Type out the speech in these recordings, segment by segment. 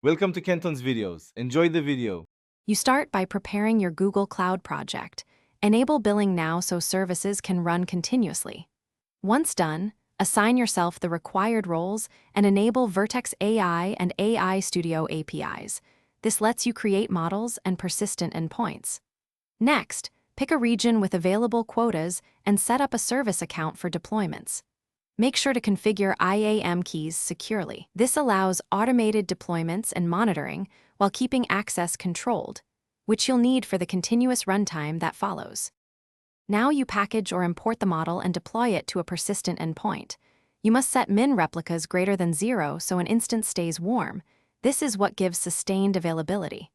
Welcome to Kenton's videos. Enjoy the video. You start by preparing your Google Cloud project. Enable billing now so services can run continuously. Once done, assign yourself the required roles and enable Vertex AI and AI Studio APIs. This lets you create models and persistent endpoints. Next, pick a region with available quotas and set up a service account for deployments. Make sure to configure IAM keys securely. This allows automated deployments and monitoring while keeping access controlled, which you'll need for the continuous runtime that follows. Now you package or import the model and deploy it to a persistent endpoint. You must set min replicas greater than 0 so an instance stays warm. This is what gives sustained availability.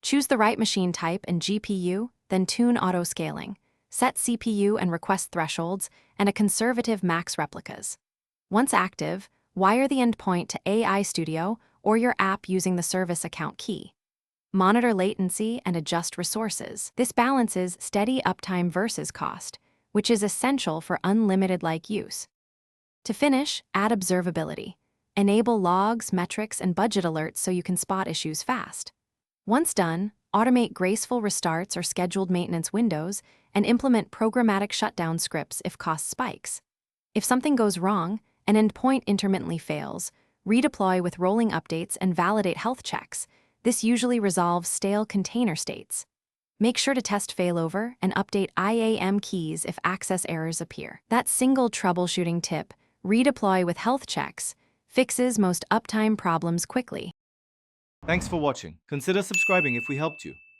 Choose the right machine type and GPU, then tune auto-scaling. Set CPU and request thresholds, and a conservative max replicas. Once active, wire the endpoint to AI Studio or your app using the service account key. Monitor latency and adjust resources. This balances steady uptime versus cost, which is essential for unlimited-like use. To finish, add observability. Enable logs, metrics, and budget alerts so you can spot issues fast. Once done, automate graceful restarts or scheduled maintenance windows, and implement programmatic shutdown scripts if cost spikes. If something goes wrong, an endpoint intermittently fails, redeploy with rolling updates and validate health checks. This usually resolves stale container states. Make sure to test failover and update IAM keys if access errors appear. That single troubleshooting tip, redeploy with health checks, fixes most uptime problems quickly. Thanks for watching. Consider subscribing if we helped you.